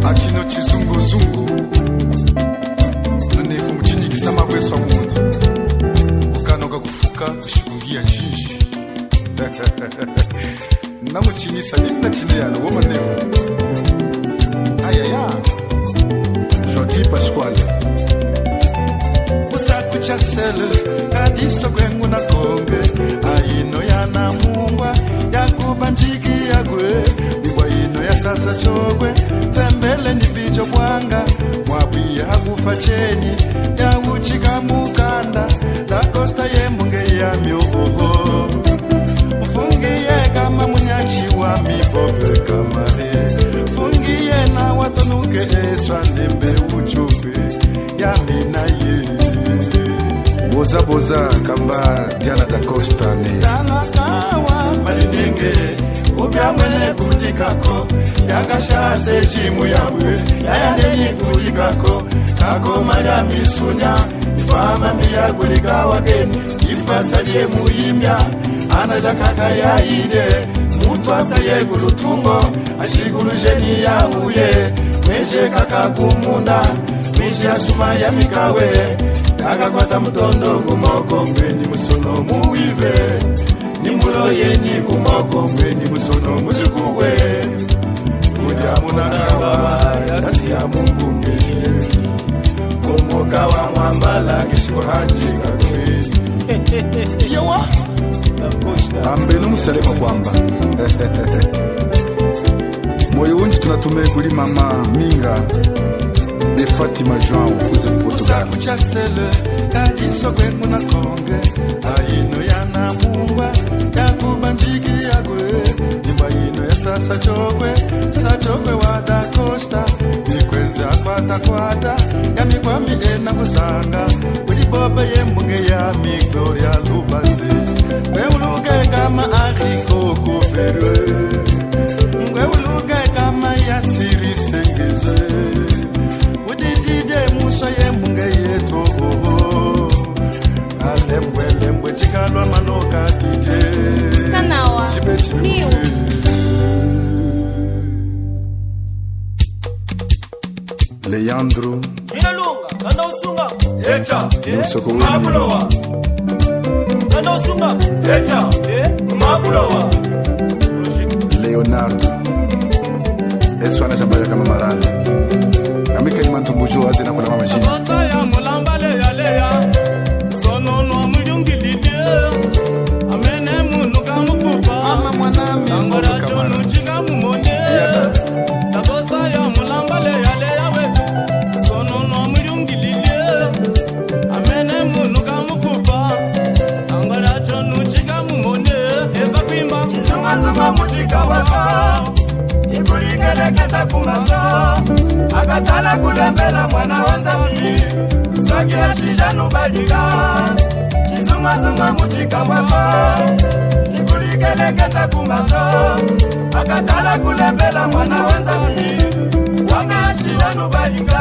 Achino chizungu nane kumchini kisama weswa mutu kukanoka kufuka kushikungia njinji namuchinisa nini na chine yano woma nevo ayaya Joaquim Pasquale usaku chasele kadiso kwengu na konge aino ya namungwa ya kubanjiki ya gwe ibwa ino ya sasa chokwe tembele ni bicho bwanga mwabia hakufa cheni ya uchika mukanda la costa ye munge ya myoboho mfungiye kama munyachi wa mibobe kamare fungiye na watonuke eswa ndembe uchupe ya minaye boza kamba Diana da Costa ne Dana kawa marinenge ubya mwene kudikako yakashase chimu yawe yayandeni kudikako kako mara misunya ifama miyagulika wageni ifasalie muyimbya anajakaka yaide mutu asaye gulutungo ashigulujeni yahuye mweje kaka kumunda mweje asuma ya mikawe akakwata mutondo kumoko mbeni musono muwive nimbulo yeni kumoko mbeni musono muzikuwe muja munakawa yasi ya mungu mbeni kumoka wa mwambala kishiwa hajika kwe yawa ambenu musalema kwamba moyo unji tunatumee kuli mama Minga de Fatima João ukuze Portugal kuchasele kadiso kwengu na konge aino ya namungwa ya kubanjiki ya gwe imba ino ya sasa chokwe wa da Costa nikwenze akwata ya mikwami ena kusanga ulibobe ye munge ya mi Gloria Lubazi weuluge kama Ariko Kuperwe weuluge kama ya Siri Sengeze udidide musa ye munge yeto alembwe chikalwa manoka dije kanawa niu Leandro inalunga kanda usunga echa Musoko makulowa kanda usunga echa makulowa Leonardo eswana chambaya kama marana amika ni mantumbujo azina kuna mama shini Kosa ya mulamba leya sono no mujungilide amene munu kamufupa mama mwanami angora chonu chinga mumonye Kosa ya mulamba leya we sono no mujungilide amene munu kamufupa angora chonu chinga mumonye eva kwimba chizunga muchika waka ikulingele kumaso akatala kulembela mwana wanzami sakila shijanu badika chizunga muchika wako ikulingele kumaso akatala kulembela mwana wanzami sakila shijanu badika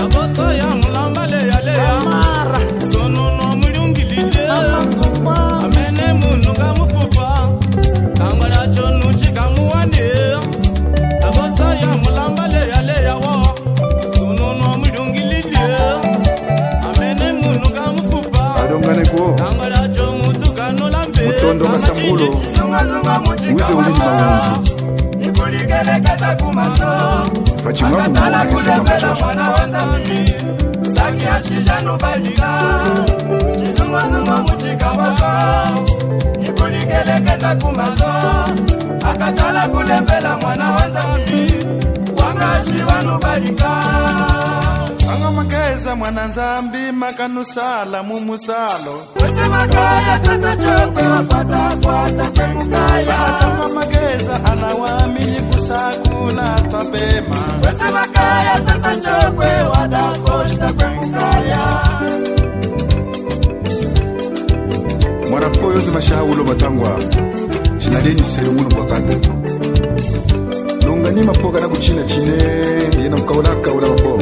aboso ya mulamba leya mara sono no mulungilile amene munu kamufupa angala chonu chikamuwane abosa ya mulamba leya wo sono no mulungilile amene munu kamufupa adongane ko angala chomu tukanulambe mutondo kasambulo uze ulini maunji ikuligele kata kumaso fachimwa kumwana kisema machocho mwana wanzami saki ashijano balika chizunga muchika wako ikuligele kata kumaso akatala kulembela mwana wanzami wangashi wanubalika anga makeza mwana nzambi makanusala mumusalo wese makaya sasa chokwe wapata kwemukaya atama makeza anawamini kusakula twapema wese makaya sasa chokwe wadakoshta kwemukaya mwana po yote mashaulo matangwa jinadeni seremunu kwa kanda lunga ni mapoka na kuchina chine yena mkaulaka ula mapo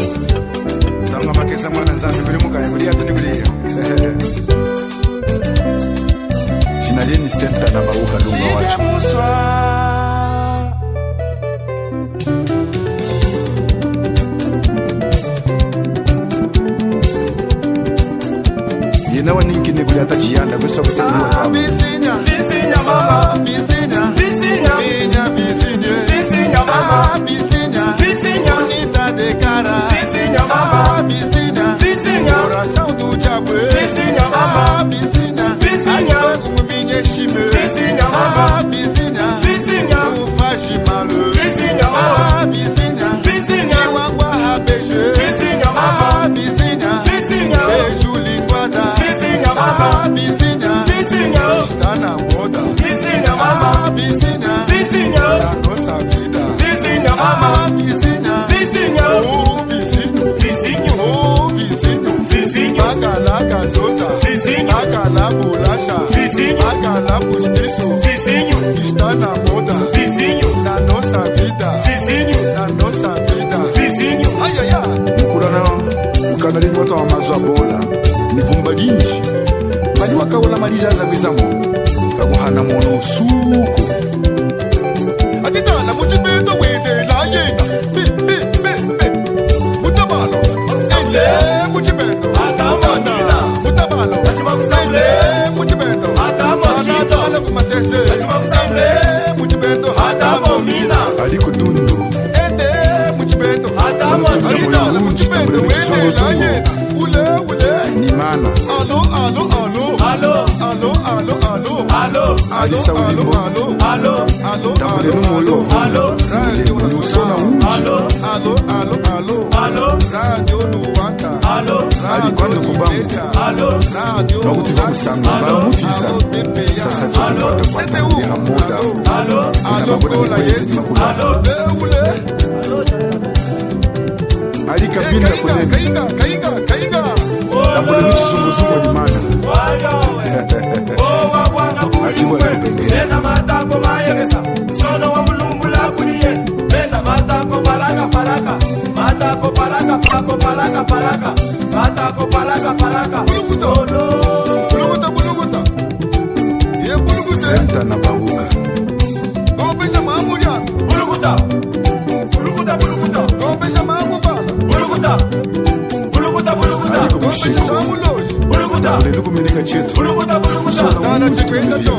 tanga makeza mwana nzambi kuli muka ya kulia tuni kulia Yeni senta na bauka lunga wacho Yena waninki neguli atachianda Kwesa kutenua tamu Visinya mama Visinya mama Visinya Bonita de cara Visinya mama Visinya Coração do Jabue Visinya mama Visinya Kumbinye shime Visinya mama Visinya Ufaji malu Visinya mama Visinya Iwangwa habeje Visinya mama Visinya Beijo linguada Visinya mama Visinya Está na moda Visinya mama Visinya Da nossa vida Visinya mama Visinya Oh vizinho Oh vizinho Agala gazosa Agala bolacha Agala postiço Está na moda Na nossa vida Na nossa vida Ai ai ai Mkurana Mkanalini watu wa mazwa bola Nivumba linji Mali wakaula maliza za kwizamo Kaguhana mwono usuku Atitana muchibeto wede la yena Mutabalo muchibeto Atamana Mutabalo muchibeto Atamana kumasese muchibeto Atamomina Aliko tundu muchibeto Atamosita muchibeto wede la yena Ule Ni mana Allo Alisa ulimbo Tabule numolo Nusona uji Radio Luwaka Alikwando kubamu Bakuti bamusanga Bamutiza Sasa choki kwata kwata ya moda Unabagoda mikwezi ni makula Alika binda kulemi Kainga Tabule mchizungu ni mana Achiwa na bengere Benda matako mayegesa Sono wa mulungula kuliye Benda matako palaka Matako palaka Buluguta Ye buluguta Senta na babuka Gopesha mamudia Buluguta Gopesha mamubala Buluguta Aliko mshiko Gopesha samuloji Tabule luku meneka chetu Buluguta Sona Tana uji chipenda to